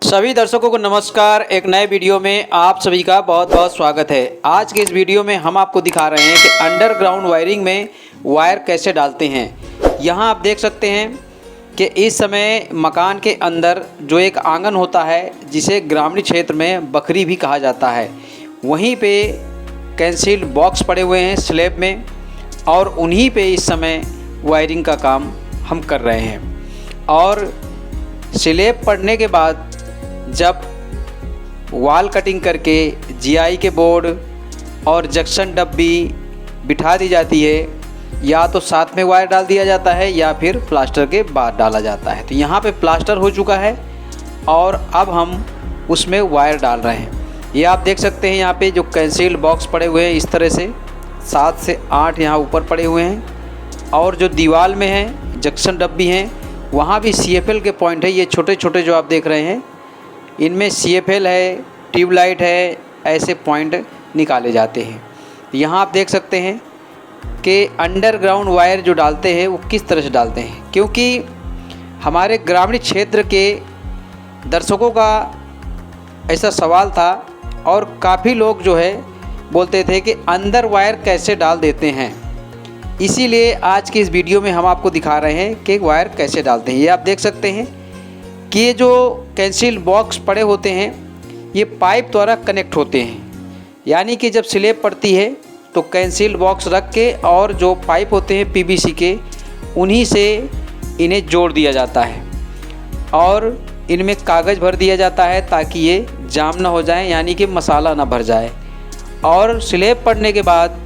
सभी दर्शकों को नमस्कार। एक नए वीडियो में आप सभी का बहुत बहुत स्वागत है। आज के इस वीडियो में हम आपको दिखा रहे हैं कि अंडरग्राउंड वायरिंग में वायर कैसे डालते हैं। यहाँ आप देख सकते हैं कि इस समय मकान के अंदर जो एक आंगन होता है, जिसे ग्रामीण क्षेत्र में बखरी भी कहा जाता है, वहीं पे कैंसिल बॉक्स पड़े हुए हैं स्लैब में, और उन्हीं पे इस समय वायरिंग का काम हम कर रहे हैं। और स्लैब पड़ने के बाद जब वॉल कटिंग करके जीआई के बोर्ड और जंक्शन डब्बी बिठा दी जाती है, या तो साथ में वायर डाल दिया जाता है या फिर प्लास्टर के बाद डाला जाता है। तो यहाँ पे प्लास्टर हो चुका है और अब हम उसमें वायर डाल रहे हैं। ये आप देख सकते हैं यहाँ पे जो कैंसिल बॉक्स पड़े हुए हैं, इस तरह से 7 से 8 यहाँ ऊपर पड़े हुए हैं। और जो दीवार में है जंक्शन डब्बी हैं, वहाँ भी CFL के पॉइंट है। ये छोटे छोटे जो आप देख रहे हैं, इनमें CFL है, ट्यूबलाइट है, ऐसे पॉइंट निकाले जाते हैं। यहाँ आप देख सकते हैं कि अंडरग्राउंड वायर जो डालते हैं वो किस तरह से डालते हैं, क्योंकि हमारे ग्रामीण क्षेत्र के दर्शकों का ऐसा सवाल था और काफ़ी लोग जो है बोलते थे कि अंदर वायर कैसे डाल देते हैं। इसीलिए आज की इस वीडियो में हम आपको दिखा रहे हैं कि वायर कैसे डालते हैं। ये आप देख सकते हैं कि ये जो कैंसिल बॉक्स पड़े होते हैं, ये पाइप द्वारा कनेक्ट होते हैं। यानी कि जब स्लैब पड़ती है तो कैंसिल बॉक्स रख के और जो पाइप होते हैं PVC के, उन्हीं से इन्हें जोड़ दिया जाता है और इनमें कागज़ भर दिया जाता है ताकि ये जाम ना हो जाए, यानी कि मसाला ना भर जाए। और स्लैब पड़ने के बाद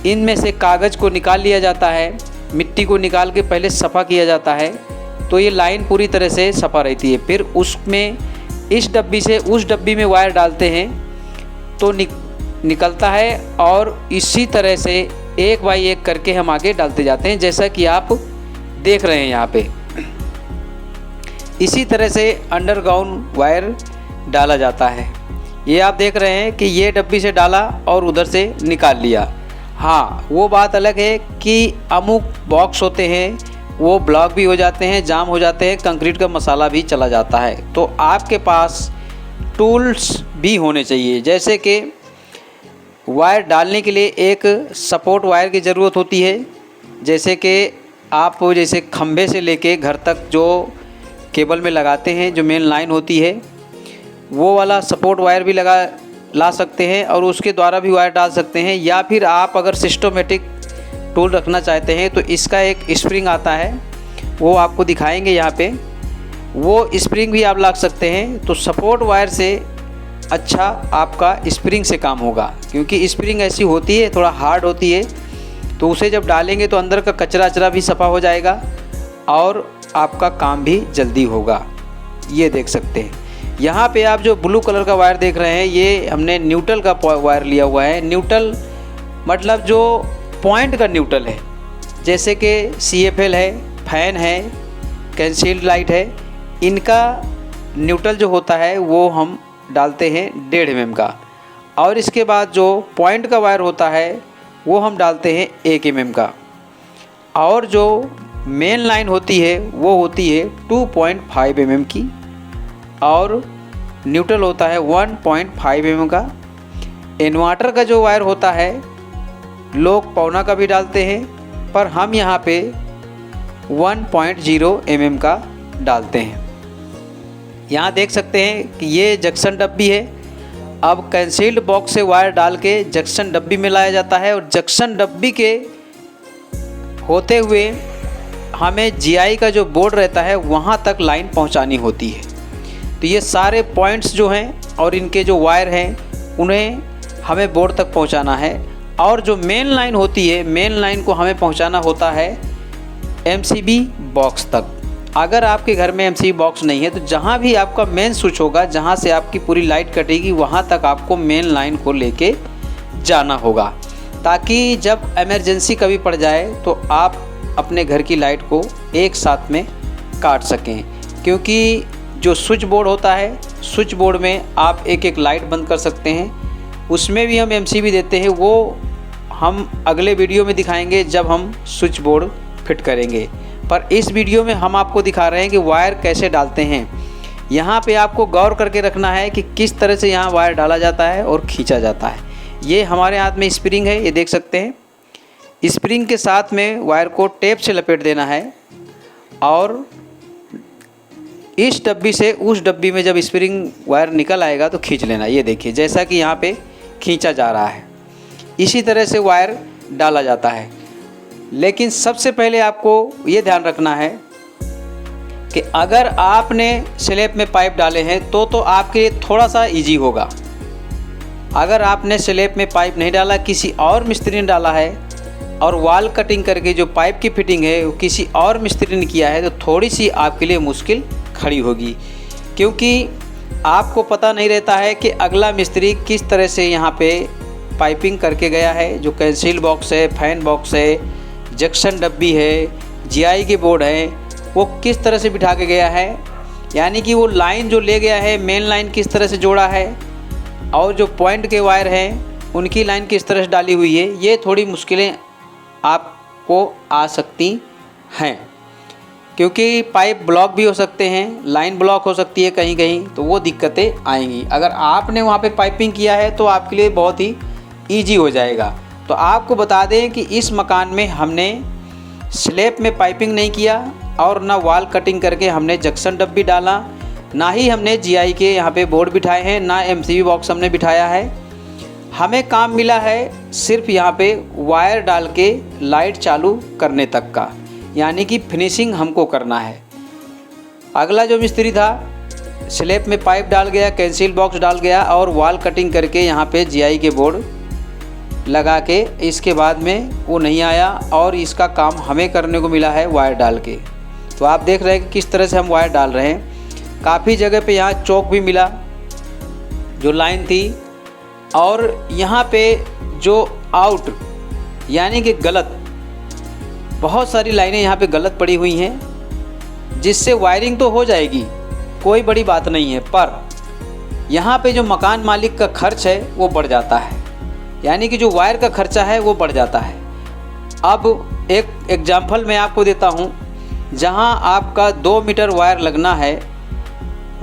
इनमें से कागज़ को निकाल लिया जाता है, मिट्टी को निकाल के पहले सफ़ा किया जाता है, तो ये लाइन पूरी तरह से सफ़ा रहती है। फिर उसमें इस डब्बी से उस डब्बी में वायर डालते हैं तो निकलता है, और इसी तरह से एक बाई एक करके हम आगे डालते जाते हैं, जैसा कि आप देख रहे हैं यहाँ पे। इसी तरह से अंडरग्राउंड वायर डाला जाता है। ये आप देख रहे हैं कि ये डब्बी से डाला और उधर से निकाल लिया। हाँ, वो बात अलग है कि अमुक बॉक्स होते हैं वो ब्लॉक भी हो जाते हैं, जाम हो जाते हैं, कंक्रीट का मसाला भी चला जाता है। तो आपके पास टूल्स भी होने चाहिए, जैसे कि वायर डालने के लिए एक सपोर्ट वायर की ज़रूरत होती है। जैसे कि आप जैसे खंभे से लेके घर तक जो केबल में लगाते हैं, जो मेन लाइन होती है, वो वाला सपोर्ट वायर भी ला सकते हैं और उसके द्वारा भी वायर डाल सकते हैं। या फिर आप अगर सिस्टमेटिक टूल रखना चाहते हैं तो इसका एक स्प्रिंग आता है, वो आपको दिखाएंगे यहाँ पे, वो स्प्रिंग भी आप लगा सकते हैं। तो सपोर्ट वायर से अच्छा आपका स्प्रिंग से काम होगा, क्योंकि स्प्रिंग ऐसी होती है, थोड़ा हार्ड होती है, तो उसे जब डालेंगे तो अंदर का कचरा भी सफ़ा हो जाएगा और आपका काम भी जल्दी होगा। ये देख सकते हैं यहाँ पे आप जो ब्लू कलर का वायर देख रहे हैं, ये हमने न्यूट्रल का वायर लिया हुआ है। न्यूट्रल मतलब जो पॉइंट का न्यूट्रल है, जैसे कि CFL है, फैन है, कैंसिल लाइट है, इनका न्यूट्रल जो होता है वो हम डालते हैं 1.5 mm का। और इसके बाद जो पॉइंट का वायर होता है वो हम डालते हैं 1 mm का। और जो मेन लाइन होती है वो होती है 2.5 mm की, और न्यूट्रल होता है 1.5 mm का। इन्वर्टर का जो वायर होता है लोग पौना का भी डालते हैं, पर हम यहाँ पे 1.0 mm का डालते हैं। यहाँ देख सकते हैं कि ये जंक्शन डब्बी है। अब कैंसिल्ड बॉक्स से वायर डाल के जंक्शन डब्बी में लाया जाता है, और जंक्शन डब्बी के होते हुए हमें GI का जो बोर्ड रहता है वहाँ तक लाइन पहुँचानी होती है। तो ये सारे पॉइंट्स जो हैं और इनके जो वायर हैं उन्हें हमें बोर्ड तक पहुँचाना है। और जो मेन लाइन होती है, मेन लाइन को हमें पहुंचाना होता है MCB बॉक्स तक। अगर आपके घर में MCB बॉक्स नहीं है तो जहां भी आपका मेन स्विच होगा, जहां से आपकी पूरी लाइट कटेगी, वहां तक आपको मेन लाइन को लेके जाना होगा, ताकि जब इमरजेंसी कभी पड़ जाए तो आप अपने घर की लाइट को एक साथ में काट सकें। क्योंकि जो स्विच बोर्ड होता है, स्विच बोर्ड में आप एक एक लाइट बंद कर सकते हैं, उसमें भी हम MCB देते हैं। वो हम अगले वीडियो में दिखाएंगे जब हम स्विच बोर्ड फिट करेंगे। पर इस वीडियो में हम आपको दिखा रहे हैं कि वायर कैसे डालते हैं। यहाँ पे आपको गौर करके रखना है कि किस तरह से यहाँ वायर डाला जाता है और खींचा जाता है। ये हमारे हाथ में स्प्रिंग है, ये देख सकते हैं। स्प्रिंग के साथ में वायर को टेप से लपेट देना है और इस डब्बी से उस डब्बी में जब स्प्रिंग वायर निकल आएगा तो खींच लेना। ये देखिए जैसा कि यहाँ पे खींचा जा रहा है, इसी तरह से वायर डाला जाता है। लेकिन सबसे पहले आपको ये ध्यान रखना है कि अगर आपने स्लैब में पाइप डाले हैं तो आपके लिए थोड़ा सा इजी होगा। अगर आपने स्लैब में पाइप नहीं डाला, किसी और मिस्त्री ने डाला है और वॉल कटिंग करके जो पाइप की फिटिंग है वो किसी और मिस्त्री ने किया है, तो थोड़ी सी आपके लिए मुश्किल खड़ी होगी, क्योंकि आपको पता नहीं रहता है कि अगला मिस्त्री किस तरह से यहाँ पे पाइपिंग करके गया है। जो कैंसिल बॉक्स है, फैन बॉक्स है, जंक्शन डब्बी है, जीआई के बोर्ड है, वो किस तरह से बिठा के गया है, यानी कि वो लाइन जो ले गया है मेन लाइन किस तरह से जोड़ा है और जो पॉइंट के वायर हैं उनकी लाइन किस तरह से डाली हुई है। ये थोड़ी मुश्किलें आपको आ सकती हैं, क्योंकि पाइप ब्लॉक भी हो सकते हैं, लाइन ब्लॉक हो सकती है कहीं कहीं, तो वो दिक्कतें आएंगी। अगर आपने वहाँ पे पाइपिंग किया है तो आपके लिए बहुत ही ईजी हो जाएगा। तो आपको बता दें कि इस मकान में हमने स्लैब में पाइपिंग नहीं किया और ना वॉल कटिंग करके हमने जंक्शन डब्बी डाला, ना ही हमने जीआई के यहाँ पे बोर्ड बिठाए हैं, ना एमसीबी बॉक्स हमने बिठाया है। हमें काम मिला है सिर्फ यहाँ पे वायर डाल के लाइट चालू करने तक का, यानी कि फिनिशिंग हमको करना है। अगला जो मिस्त्री था स्लैब में पाइप डाल गया, कैंसिल बॉक्स डाल गया और वॉल कटिंग करके यहाँ पे जीआई के बोर्ड लगा के, इसके बाद में वो नहीं आया और इसका काम हमें करने को मिला है वायर डाल के। तो आप देख रहे हैं कि किस तरह से हम वायर डाल रहे हैं। काफ़ी जगह पे यहाँ चौक भी मिला जो लाइन थी, और यहाँ पे जो आउट यानी कि गलत, बहुत सारी लाइनें यहाँ पे गलत पड़ी हुई हैं, जिससे वायरिंग तो हो जाएगी, कोई बड़ी बात नहीं है, पर यहाँ पे जो मकान मालिक का खर्च है वो बढ़ जाता है, यानी कि जो वायर का खर्चा है वो बढ़ जाता है। अब एक एग्जाम्पल मैं आपको देता हूँ, जहाँ आपका 2 मीटर वायर लगना है,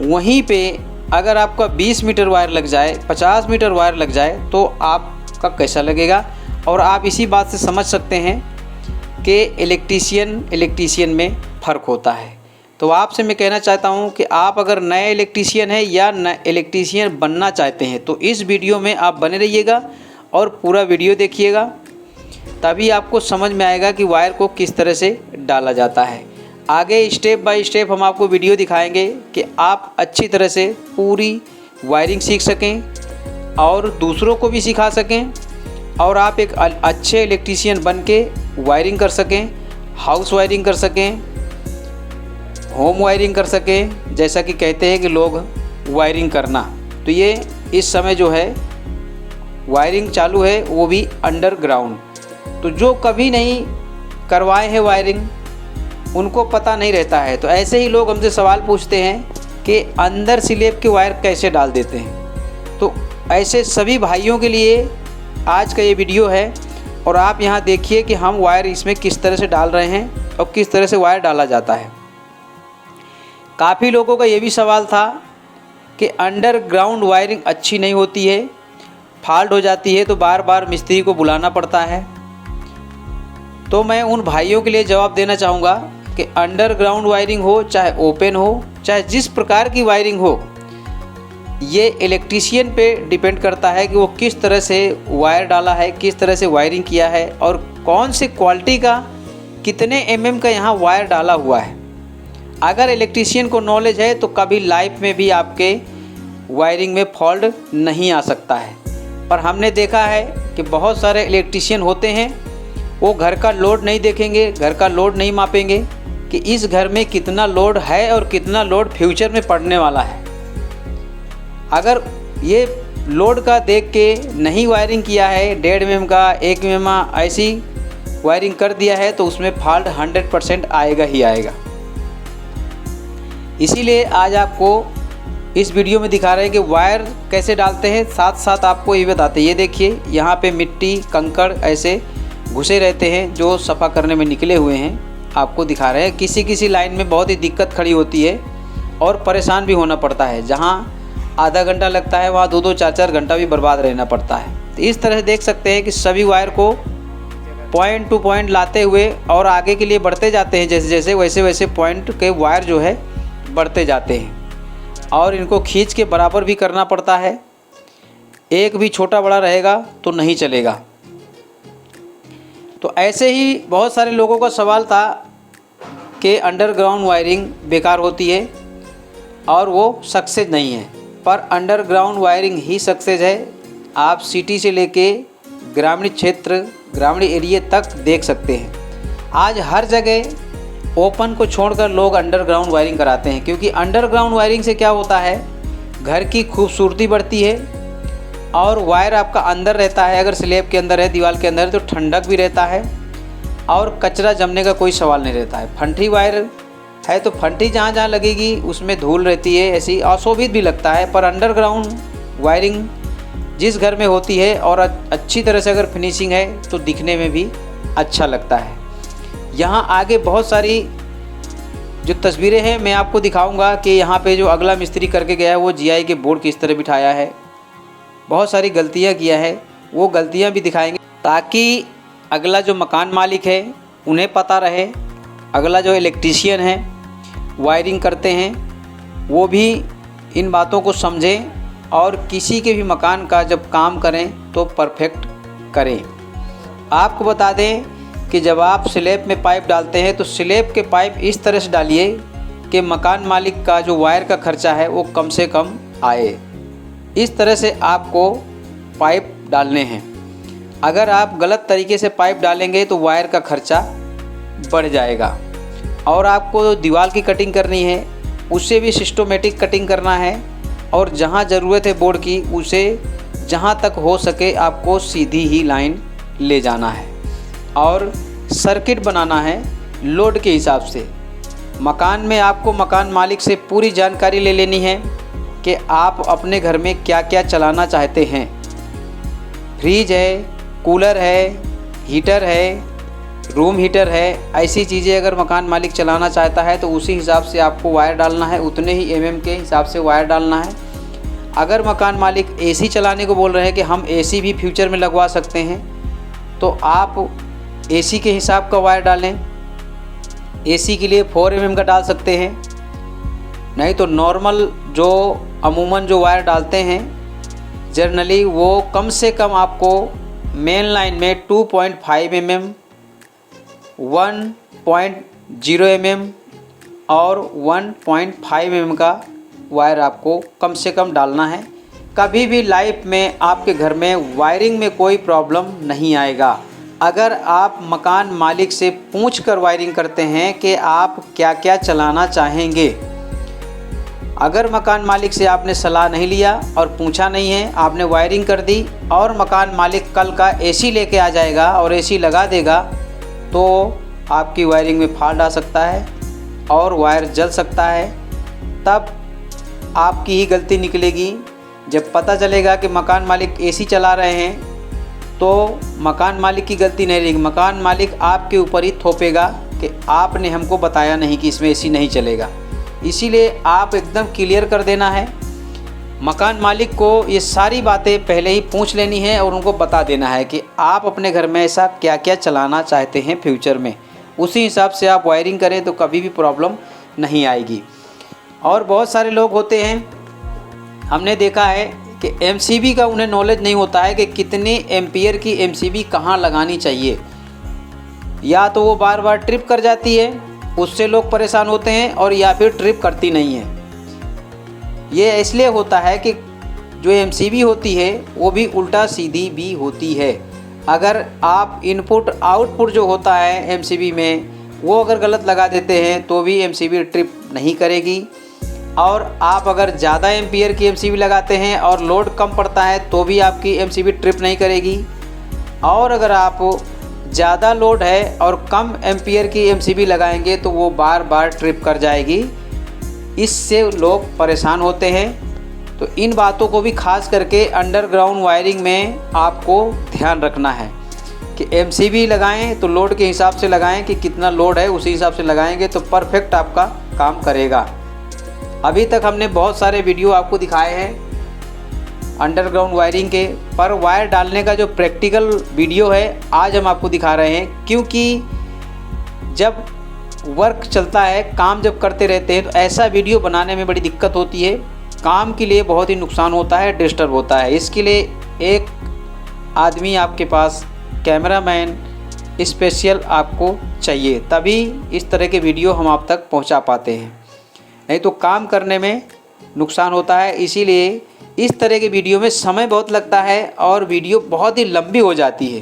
वहीं पे अगर आपका 20 मीटर वायर लग जाए, 50 मीटर वायर लग जाए, तो आपका कैसा लगेगा। और आप इसी बात से समझ सकते हैं कि इलेक्ट्रीशियन में फ़र्क होता है। तो आपसे मैं कहना चाहता हूं कि आप अगर नए इलेक्ट्रीशियन हैं या नए इलेक्ट्रीशियन बनना चाहते हैं तो इस वीडियो में आप बने रहिएगा और पूरा वीडियो देखिएगा, तभी आपको समझ में आएगा कि वायर को किस तरह से डाला जाता है। आगे स्टेप बाय स्टेप हम आपको वीडियो दिखाएंगे कि आप अच्छी तरह से पूरी वायरिंग सीख सकें और दूसरों को भी सिखा सकें, और आप एक अच्छे इलेक्ट्रीशियन बन के वायरिंग कर सकें, हाउस वायरिंग कर सकें, होम वायरिंग कर सकें, जैसा कि कहते हैं कि लोग वायरिंग करना। तो ये इस समय जो है वायरिंग चालू है, वो भी अंडरग्राउंड। तो जो कभी नहीं करवाए हैं वायरिंग, उनको पता नहीं रहता है। तो ऐसे ही लोग हमसे सवाल पूछते हैं कि अंदर स्लैब के वायर कैसे डाल देते हैं। तो ऐसे सभी भाइयों के लिए आज का ये वीडियो है, और आप यहाँ देखिए कि हम वायर इसमें किस तरह से डाल रहे हैं और किस तरह से वायर डाला जाता है। काफ़ी लोगों का ये भी सवाल था कि अंडरग्राउंड वायरिंग अच्छी नहीं होती है, फॉल्ट हो जाती है तो बार बार मिस्त्री को बुलाना पड़ता है। तो मैं उन भाइयों के लिए जवाब देना चाहूँगा कि अंडरग्राउंड वायरिंग हो चाहे ओपन हो, चाहे जिस प्रकार की वायरिंग हो, ये इलेक्ट्रीशियन पे डिपेंड करता है कि वो किस तरह से वायर डाला है, किस तरह से वायरिंग किया है और कौन से क्वालिटी का, कितने एमएम का यहाँ वायर डाला हुआ है। अगर इलेक्ट्रीशियन को नॉलेज है तो कभी लाइफ में भी आपके वायरिंग में फॉल्ट नहीं आ सकता है। पर हमने देखा है कि बहुत सारे इलेक्ट्रीशियन होते हैं, वो घर का लोड नहीं देखेंगे, घर का लोड नहीं मापेंगे कि इस घर में कितना लोड है और कितना लोड फ्यूचर में पड़ने वाला है। अगर ये लोड का देख के नहीं वायरिंग किया है, 1.5 mm का, 1 mm ऐसी वायरिंग कर दिया है, तो उसमें फॉल्ट 100% आएगा ही आएगा। इसीलिए आज आपको इस वीडियो में दिखा रहे हैं कि वायर कैसे डालते हैं, साथ साथ आपको ये बताते हैं। ये देखिए यहाँ पे मिट्टी, कंकड़ ऐसे घुसे रहते हैं जो सफ़ा करने में निकले हुए हैं, आपको दिखा रहे हैं। किसी किसी लाइन में बहुत ही दिक्कत खड़ी होती है और परेशान भी होना पड़ता है। जहाँ आधा घंटा लगता है वहाँ 2-2 4-4 घंटा भी बर्बाद रहना पड़ता है। तो इस तरह से देख सकते हैं कि सभी वायर को पॉइंट टू पॉइंट लाते हुए और आगे के लिए बढ़ते जाते हैं। जैसे जैसे वैसे वैसे पॉइंट के वायर जो है बढ़ते जाते हैं और इनको खींच के बराबर भी करना पड़ता है। एक भी छोटा बड़ा रहेगा तो नहीं चलेगा। तो ऐसे ही बहुत सारे लोगों का सवाल था कि अंडरग्राउंड वायरिंग बेकार होती है और वो सक्सेस नहीं है, पर अंडरग्राउंड वायरिंग ही सक्सेस है। आप सिटी से लेके ग्रामीण क्षेत्र, ग्रामीण एरिया तक देख सकते हैं। आज हर जगह ओपन को छोड़कर लोग अंडरग्राउंड वायरिंग कराते हैं, क्योंकि अंडरग्राउंड वायरिंग से क्या होता है, घर की खूबसूरती बढ़ती है और वायर आपका अंदर रहता है। अगर स्लैब के अंदर है, दीवार के अंदर है, तो ठंडक भी रहता है और कचरा जमने का कोई सवाल नहीं रहता है। फंटी वायर है तो फंटी जहाँ जहाँ लगेगी उसमें धूल रहती है, ऐसी अशोभित भी लगता है। पर अंडरग्राउंड वायरिंग जिस घर में होती है और अच्छी तरह से अगर फिनिशिंग है तो दिखने में भी अच्छा लगता है। यहाँ आगे बहुत सारी जो तस्वीरें हैं मैं आपको दिखाऊंगा कि यहाँ पे जो अगला मिस्त्री करके गया है वो जीआई के बोर्ड किस तरह बिठाया है। बहुत सारी गलतियाँ किया है, वो गलतियाँ भी दिखाएंगे ताकि अगला जो मकान मालिक है उन्हें पता रहे, अगला जो इलेक्ट्रीशियन है वायरिंग करते हैं वो भी इन बातों को समझें और किसी के भी मकान का जब काम करें तो परफेक्ट करें। आपको बता दें कि जब आप स्लैब में पाइप डालते हैं तो स्लैब के पाइप इस तरह से डालिए कि मकान मालिक का जो वायर का खर्चा है वो कम से कम आए। इस तरह से आपको पाइप डालने हैं। अगर आप गलत तरीके से पाइप डालेंगे तो वायर का खर्चा बढ़ जाएगा। और आपको दीवार की कटिंग करनी है, उससे भी सिस्टमेटिक कटिंग करना है और जहाँ ज़रूरत है बोर्ड की उसे जहाँ तक हो सके आपको सीधी ही लाइन ले जाना है और सर्किट बनाना है लोड के हिसाब से। मकान में आपको मकान मालिक से पूरी जानकारी ले लेनी है कि आप अपने घर में क्या क्या चलाना चाहते हैं। फ्रिज है, कूलर है, हीटर है, रूम हीटर है, ऐसी चीज़ें अगर मकान मालिक चलाना चाहता है तो उसी हिसाब से आपको वायर डालना है, उतने ही एमएम के हिसाब से वायर डालना है। अगर मकान मालिक एसी चलाने को बोल रहे हैं कि हम एसी भी फ्यूचर में लगवा सकते हैं तो आप एसी के हिसाब का वायर डालें। एसी के लिए 4 mm का डाल सकते हैं, नहीं तो नॉर्मल जो अमूमन जो वायर डालते हैं जनरली वो कम से कम आपको मेन लाइन में 2.5 mm, 1.0 mm और 1.5 mm का वायर आपको कम से कम डालना है। कभी भी लाइफ में आपके घर में वायरिंग में कोई प्रॉब्लम नहीं आएगा अगर आप मकान मालिक से पूछकर वायरिंग करते हैं कि आप क्या क्या चलाना चाहेंगे। अगर मकान मालिक से आपने सलाह नहीं लिया और पूछा नहीं है, आपने वायरिंग कर दी और मकान मालिक कल का एसी लेके आ जाएगा और एसी लगा देगा तो आपकी वायरिंग में फॉल्ट आ सकता है और वायर जल सकता है। तब आपकी ही गलती निकलेगी। जब पता चलेगा कि मकान मालिक एसी चला रहे हैं तो मकान मालिक की गलती नहीं रहेगी, मकान मालिक आपके ऊपर ही थोपेगा कि आपने हमको बताया नहीं कि इसमें एसी नहीं चलेगा। इसीलिए आप एकदम क्लियर कर देना है। मकान मालिक को ये सारी बातें पहले ही पूछ लेनी है और उनको बता देना है कि आप अपने घर में ऐसा क्या क्या चलाना चाहते हैं फ्यूचर में। उसी हिसाब से आप वायरिंग करें तो कभी भी प्रॉब्लम नहीं आएगी। और बहुत सारे लोग होते हैं, हमने देखा है कि एमसीबी का उन्हें नॉलेज नहीं होता है कि कितने एम्पियर की एमसीबी कहाँ लगानी चाहिए। या तो वो बार बार ट्रिप कर जाती है, उससे लोग परेशान होते हैं, और या फिर ट्रिप करती नहीं है। ये इसलिए होता है कि जो एमसीबी होती है वो भी उल्टा सीधी भी होती है। अगर आप इनपुट आउटपुट जो होता है एमसीबी में वो अगर गलत लगा देते हैं तो भी एमसीबी ट्रिप नहीं करेगी। और आप अगर ज़्यादा एम्पियर की एमसीबी लगाते हैं और लोड कम पड़ता है तो भी आपकी एमसीबी ट्रिप नहीं करेगी। और अगर आप ज़्यादा लोड है और कम एम्पियर की एमसीबी लगाएंगे तो वो बार बार ट्रिप कर जाएगी। इससे लोग परेशान होते हैं। तो इन बातों को भी खास करके अंडरग्राउंड वायरिंग में आपको ध्यान रखना है कि एमसीबी लगाएं तो लोड के हिसाब से लगाएं कि कितना लोड है उसी हिसाब से लगाएंगे तो परफेक्ट आपका काम करेगा। अभी तक हमने बहुत सारे वीडियो आपको दिखाए हैं अंडरग्राउंड वायरिंग के, पर वायर डालने का जो प्रैक्टिकल वीडियो है आज हम आपको दिखा रहे हैं। क्योंकि जब वर्क चलता है, काम जब करते रहते हैं, तो ऐसा वीडियो बनाने में बड़ी दिक्कत होती है, काम के लिए बहुत ही नुकसान होता है, डिस्टर्ब होता है। इसके लिए एक आदमी आपके पास, कैमरामैन स्पेशल आपको चाहिए, तभी इस तरह के वीडियो हम आप तक पहुंचा पाते हैं, नहीं तो काम करने में नुकसान होता है। इसीलिए इस तरह के वीडियो में समय बहुत लगता है और वीडियो बहुत ही लंबी हो जाती है।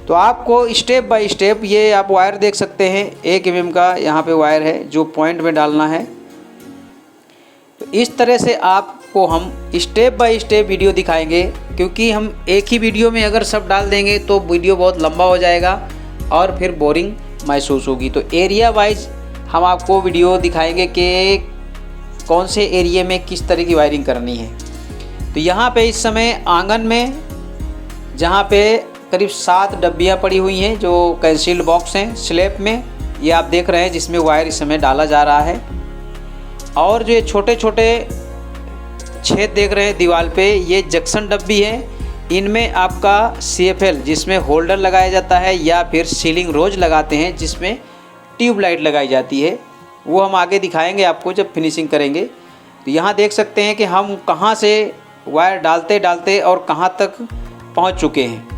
तो आपको स्टेप बाय स्टेप, ये आप वायर देख सकते हैं 1 mm का यहाँ पे वायर है जो पॉइंट में डालना है। तो इस तरह से आपको हम स्टेप बाय स्टेप वीडियो दिखाएंगे, क्योंकि हम एक ही वीडियो में अगर सब डाल देंगे तो वीडियो बहुत लंबा हो जाएगा और फिर बोरिंग महसूस होगी। तो एरिया वाइज हम आपको वीडियो दिखाएंगे कि कौन से एरिया में किस तरह की वायरिंग करनी है। तो यहाँ पे इस समय आंगन में, जहाँ पे करीब 7 डब्बियाँ पड़ी हुई हैं जो कंसील्ड बॉक्स हैं स्लैब में, ये आप देख रहे हैं जिसमें वायर इस समय डाला जा रहा है। और जो ये छोटे छोटे छेद देख रहे हैं दीवार पे, ये जंक्शन डब्बी है। इनमें आपका CFL जिसमें होल्डर लगाया जाता है, या फिर सीलिंग रोज लगाते हैं जिसमें ट्यूबलाइट लगाई जाती है, वो हम आगे दिखाएंगे आपको जब फिनिशिंग करेंगे। तो यहाँ देख सकते हैं कि हम कहाँ से वायर डालते डालते और कहाँ तक पहुँच चुके हैं।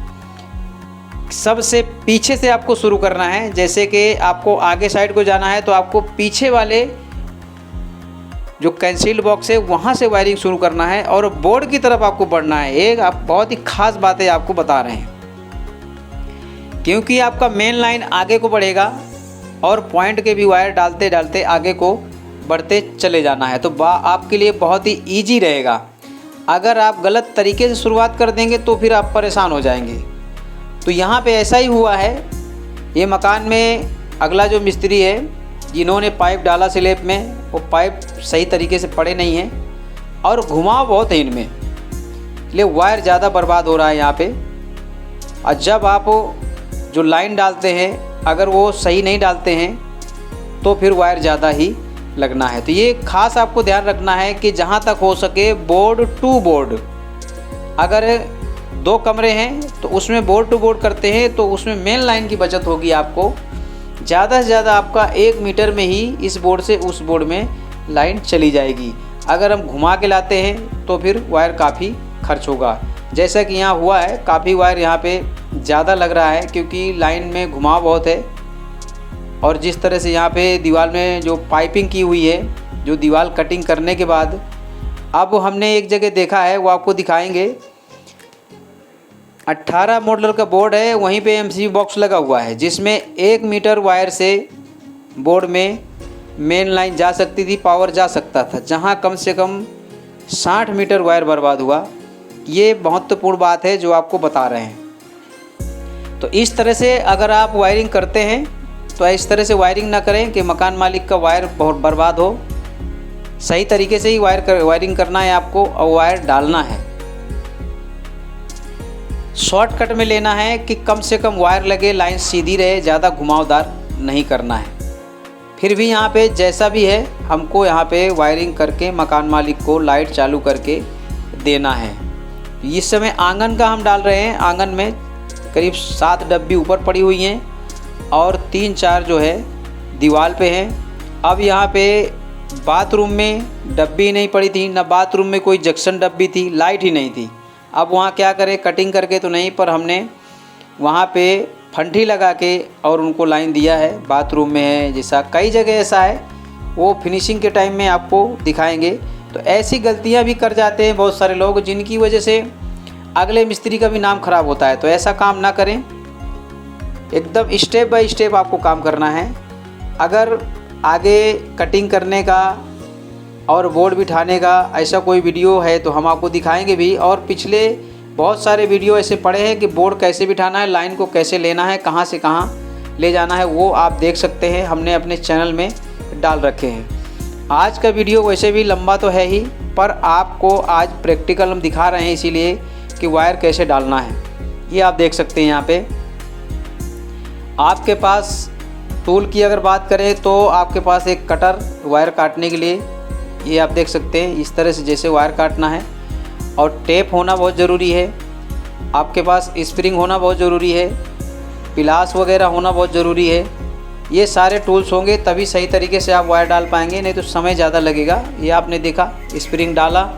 सबसे पीछे से आपको शुरू करना है। जैसे कि आपको आगे साइड को जाना है तो आपको पीछे वाले जो कंसील्ड बॉक्स है वहाँ से वायरिंग शुरू करना है और बोर्ड की तरफ आपको बढ़ना है। एक आप बहुत ही खास बातें आपको बता रहे हैं, क्योंकि आपका मेन लाइन आगे को बढ़ेगा और पॉइंट के भी वायर डालते डालते आगे को बढ़ते चले जाना है। तो आपके लिए बहुत ही ईजी रहेगा। अगर आप गलत तरीके से शुरुआत कर देंगे तो फिर आप परेशान हो जाएंगे। तो यहाँ पे ऐसा ही हुआ है। ये मकान में अगला जो मिस्त्री है, जिन्होंने पाइप डाला स्लैब में, वो पाइप सही तरीके से पड़े नहीं हैं और घुमाव बहुत है इनमें, इसलिए वायर ज़्यादा बर्बाद हो रहा है यहाँ पे। और जब आप जो लाइन डालते हैं, अगर वो सही नहीं डालते हैं तो फिर वायर ज़्यादा ही लगना है। तो ये खास आपको ध्यान रखना है कि जहाँ तक हो सके बोर्ड टू बोर्ड, अगर 2 कमरे हैं तो उसमें बोर्ड टू बोर्ड करते हैं तो उसमें मेन लाइन की बचत होगी। आपको ज़्यादा से ज़्यादा आपका 1 मीटर में ही इस बोर्ड से उस बोर्ड में लाइन चली जाएगी। अगर हम घुमा के लाते हैं तो फिर वायर काफ़ी खर्च होगा, जैसा कि यहाँ हुआ है। काफ़ी वायर यहाँ पे ज़्यादा लग रहा है क्योंकि लाइन में घुमाव बहुत है। और जिस तरह से यहाँ पे दीवार में जो पाइपिंग की हुई है, जो दीवार कटिंग करने के बाद, अब हमने एक जगह देखा है वो आपको दिखाएंगे। 18 मॉडल का बोर्ड है, वहीं पे MCB बॉक्स लगा हुआ है जिसमें 1 मीटर वायर से बोर्ड में मेन लाइन जा सकती थी, पावर जा सकता था, जहाँ कम से कम 60 मीटर वायर बर्बाद हुआ। ये महत्वपूर्ण बात है जो आपको बता रहे हैं। तो इस तरह से अगर आप वायरिंग करते हैं तो इस तरह से वायरिंग ना करें कि मकान मालिक का वायर बहुत बर्बाद हो। सही तरीके से ही वायरिंग करना है आपको और वायर डालना है। शॉर्टकट में लेना है कि कम से कम वायर लगे, लाइन सीधी रहे, ज़्यादा घुमावदार नहीं करना है। फिर भी यहाँ पे जैसा भी है हमको यहाँ पे वायरिंग करके मकान मालिक को लाइट चालू करके देना है। इस समय आंगन का हम डाल रहे हैं। आंगन में करीब 7 डब्बी ऊपर पड़ी हुई हैं और 3-4 जो है दीवार पे हैं। अब यहाँ पे बाथरूम में डब्बी नहीं पड़ी थी, ना बाथरूम में कोई जंक्शन डब्बी थी, लाइट ही नहीं थी। अब वहाँ क्या करें, कटिंग करके तो नहीं, पर हमने वहाँ पे फंटी लगा के और उनको लाइन दिया है। बाथरूम में है, जैसा कई जगह ऐसा है, वो फिनिशिंग के टाइम में आपको दिखाएंगे। तो ऐसी गलतियाँ भी कर जाते हैं बहुत सारे लोग, जिनकी वजह से अगले मिस्त्री का भी नाम खराब होता है। तो ऐसा काम ना करें, एकदम स्टेप बाय स्टेप आपको काम करना है। अगर आगे कटिंग करने का और बोर्ड बिठाने का ऐसा कोई वीडियो है तो हम आपको दिखाएंगे भी। और पिछले बहुत सारे वीडियो ऐसे पड़े हैं कि बोर्ड कैसे बिठाना है, लाइन को कैसे लेना है, कहाँ से कहाँ ले जाना है, वो आप देख सकते हैं, हमने अपने चैनल में डाल रखे हैं। आज का वीडियो वैसे भी लंबा तो है ही, पर आपको आज प्रैक्टिकल हम दिखा रहे हैं इसीलिए कि वायर कैसे डालना है। ये आप देख सकते हैं। यहाँ पे आपके पास टूल की अगर बात करें तो आपके पास एक कटर वायर काटने के लिए, ये आप देख सकते हैं इस तरह से जैसे वायर काटना है। और टेप होना बहुत ज़रूरी है, आपके पास स्प्रिंग होना बहुत ज़रूरी है, पिलास वगैरह होना बहुत ज़रूरी है। ये सारे टूल्स होंगे तभी सही तरीके से आप वायर डाल पाएंगे, नहीं तो समय ज़्यादा लगेगा। ये आपने देखा, स्प्रिंग डाला,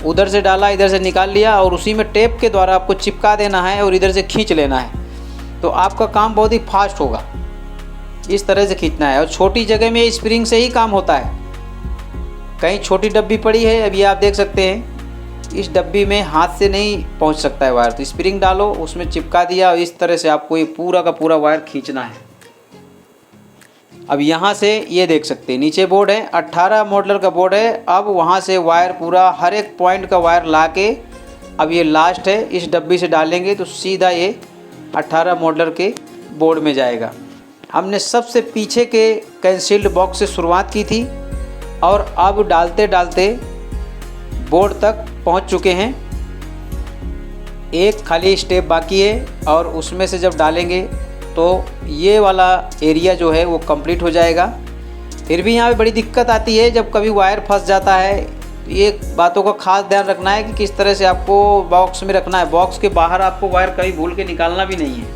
उधर से डाला, इधर से निकाल लिया और उसी में टेप के द्वारा आपको चिपका देना है और इधर से खींच लेना है, तो आपका काम बहुत ही फास्ट होगा। इस तरह से खींचना है और छोटी जगह में स्प्रिंग से ही काम होता है। कहीं छोटी डब्बी पड़ी है, अभी आप देख सकते हैं इस डब्बी में हाथ से नहीं पहुंच सकता है वायर, तो स्प्रिंग डालो, उसमें चिपका दिया और इस तरह से आपको ये पूरा का पूरा वायर खींचना है। अब यहाँ से ये देख सकते हैं नीचे बोर्ड है, 18 मॉडल का बोर्ड है। अब वहाँ से वायर पूरा हर एक पॉइंट का वायर ला के अब ये लास्ट है, इस डब्बी से डालेंगे तो सीधा ये 18 मॉडल के बोर्ड में जाएगा। हमने सबसे पीछे के कंसील्ड बॉक्स से शुरुआत की थी और अब डालते डालते बोर्ड तक पहुंच चुके हैं। एक खाली स्टेप बाकी है और उसमें से जब डालेंगे तो ये वाला एरिया जो है वो कंप्लीट हो जाएगा। फिर भी यहाँ पे बड़ी दिक्कत आती है जब कभी वायर फंस जाता है। ये बातों का खास ध्यान रखना है कि किस तरह से आपको बॉक्स में रखना है। बॉक्स के बाहर आपको वायर कभी भूल के निकालना भी नहीं है,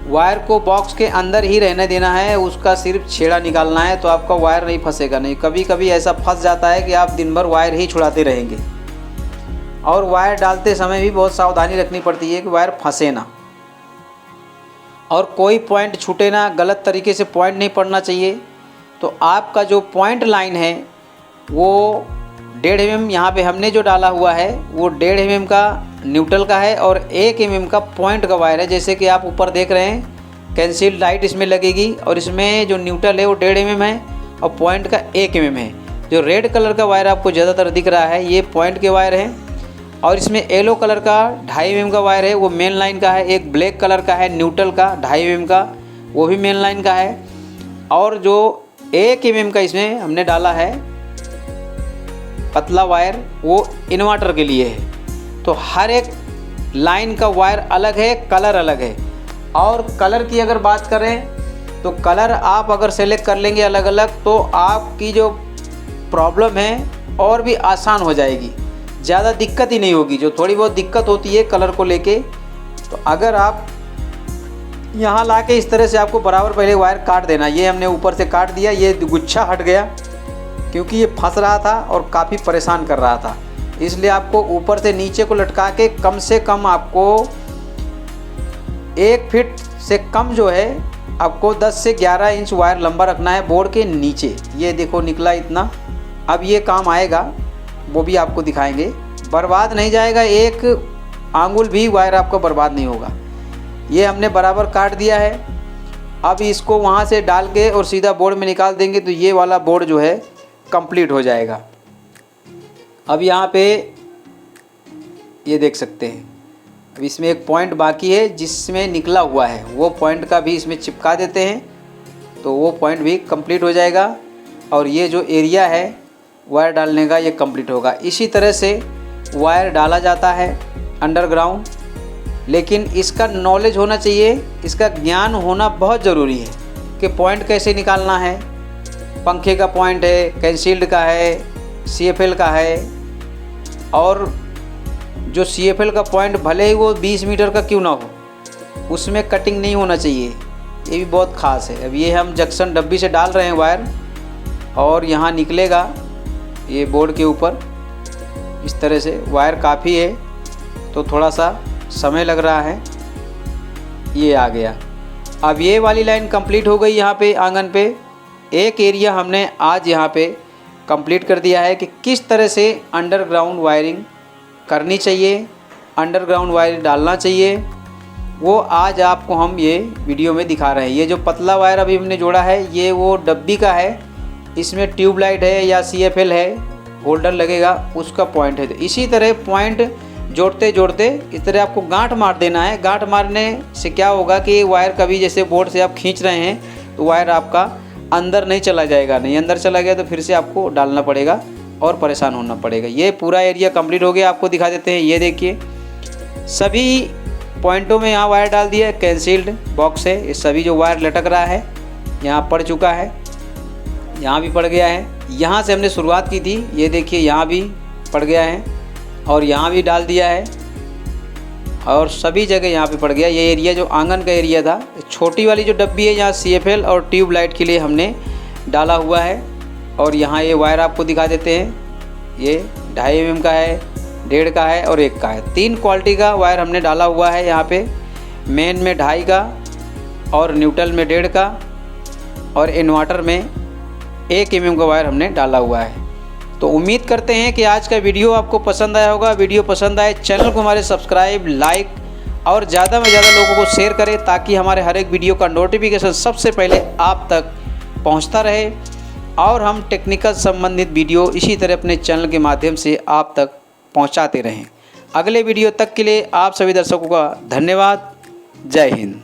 वायर को बॉक्स के अंदर ही रहने देना है, उसका सिर्फ छेड़ा निकालना है तो आपका वायर नहीं फंसेगा। नहीं, कभी कभी ऐसा फंस जाता है कि आप दिन भर वायर ही छुड़ाते रहेंगे। और वायर डालते समय भी बहुत सावधानी रखनी पड़ती है कि वायर फंसे ना और कोई पॉइंट छूटे ना, गलत तरीके से पॉइंट नहीं पड़ना चाहिए। तो आपका जो पॉइंट लाइन है वो 1.5 mm यहाँ पे हमने जो डाला हुआ है वो 1.5 mm का न्यूट्रल का है और 1 mm का पॉइंट का वायर है। जैसे कि आप ऊपर देख रहे हैं कैंसिल लाइट इसमें लगेगी और इसमें जो न्यूट्रल है वो 1.5 mm है और पॉइंट का 1 mm है। जो रेड कलर का वायर आपको ज़्यादातर दिख रहा है ये पॉइंट के वायर हैं और इसमें येलो कलर का 2.5 mm का वायर है, वो मेन लाइन का है। एक ब्लैक कलर का है न्यूट्रल का 2.5 mm का, वो भी मेन लाइन का है। और जो 1 mm का इसमें हमने डाला है पतला वायर, वो इन्वर्टर के लिए है। तो हर एक लाइन का वायर अलग है, कलर अलग है। और कलर की अगर बात करें तो कलर आप अगर सेलेक्ट कर लेंगे अलग अलग तो आपकी जो प्रॉब्लम है और भी आसान हो जाएगी, ज़्यादा दिक्कत ही नहीं होगी। जो थोड़ी बहुत दिक्कत होती है कलर को लेके, तो अगर आप यहाँ ला के इस तरह से आपको बराबर पहले वायर काट देना। ये हमने ऊपर से काट दिया, ये गुच्छा हट गया क्योंकि ये फंस रहा था और काफ़ी परेशान कर रहा था। इसलिए आपको ऊपर से नीचे को लटका के कम से कम आपको 1 फीट से कम जो है आपको 10 से 11 इंच वायर लंबा रखना है बोर्ड के नीचे। ये देखो निकला इतना। अब ये काम आएगा, वो भी आपको दिखाएंगे। बर्बाद नहीं जाएगा, एक आंगुल भी वायर आपका बर्बाद नहीं होगा। ये हमने बराबर काट दिया है। अब इसको वहाँ से डाल के और सीधा बोर्ड में निकाल देंगे तो ये वाला बोर्ड जो है कंप्लीट हो जाएगा। अब यहाँ पे ये देख सकते हैं, अब इसमें एक पॉइंट बाकी है जिसमें निकला हुआ है, वो पॉइंट का भी इसमें चिपका देते हैं तो वो पॉइंट भी कंप्लीट हो जाएगा। और ये जो एरिया है वायर डालने का ये कंप्लीट होगा। इसी तरह से वायर डाला जाता है अंडरग्राउंड, लेकिन इसका नॉलेज होना चाहिए, इसका ज्ञान होना बहुत ज़रूरी है कि पॉइंट कैसे निकालना है। पंखे का पॉइंट है, कैंसिल्ड का है, CFL का है। और जो CFL का पॉइंट भले ही वो 20 मीटर का क्यों ना हो, उसमें कटिंग नहीं होना चाहिए, ये भी बहुत ख़ास है। अब ये हम जंक्शन डब्बी से डाल रहे हैं वायर और यहाँ निकलेगा ये बोर्ड के ऊपर इस तरह से। वायर काफ़ी है तो थोड़ा सा समय लग रहा है। ये आ गया। अब ये वाली लाइन कंप्लीट हो गई। यहाँ पे आंगन पे एक एरिया हमने आज यहाँ पे कंप्लीट कर दिया है कि किस तरह से अंडरग्राउंड वायरिंग करनी चाहिए, अंडरग्राउंड वायर डालना चाहिए, वो आज आपको हम ये वीडियो में दिखा रहे हैं। ये जो पतला वायर अभी हमने जोड़ा है ये वो डब्बी का है, इसमें ट्यूबलाइट है या CFL है, होल्डर लगेगा, उसका पॉइंट है। तो इसी तरह पॉइंट जोड़ते जोड़ते इस तरह आपको गांठ मार देना है। गांठ मारने से क्या होगा कि वायर कभी जैसे बोर्ड से आप खींच रहे हैं तो वायर आपका अंदर नहीं चला जाएगा, नहीं अंदर चला गया तो फिर से आपको डालना पड़ेगा और परेशान होना पड़ेगा। ये पूरा एरिया कंप्लीट हो गया, आपको दिखा देते हैं। ये देखिए सभी पॉइंटों में यहाँ वायर डाल दिया है, कैंसिल्ड बॉक्स है, ये सभी जो वायर लटक रहा है यहाँ पड़ चुका है, यहाँ भी पड़ गया है। यहाँ से हमने शुरुआत की थी, ये देखिए यहाँ भी पड़ गया है और यहाँ भी डाल दिया है और सभी जगह यहाँ पे पड़ गया। ये एरिया जो आंगन का एरिया था, छोटी वाली जो डब्बी है यहाँ CFL और ट्यूब लाइट के लिए हमने डाला हुआ है। और यहाँ ये वायर आपको दिखा देते हैं, ये 2.5 mm का है, 1.5 का है और 1 का है। 3 क्वालिटी का वायर हमने डाला हुआ है यहाँ पे। मेन में 2.5 का और न्यूट्रल में 1.5 का और इन्वर्टर में 1 mm का वायर हमने डाला हुआ है। तो उम्मीद करते हैं कि आज का वीडियो आपको पसंद आया होगा। वीडियो पसंद आए चैनल को हमारे सब्सक्राइब, लाइक और ज़्यादा में ज़्यादा लोगों को शेयर करें, ताकि हमारे हर एक वीडियो का नोटिफिकेशन सबसे पहले आप तक पहुंचता रहे और हम टेक्निकल संबंधित वीडियो इसी तरह अपने चैनल के माध्यम से आप तक पहुंचाते रहें। अगले वीडियो तक के लिए आप सभी दर्शकों का धन्यवाद। जय हिंद।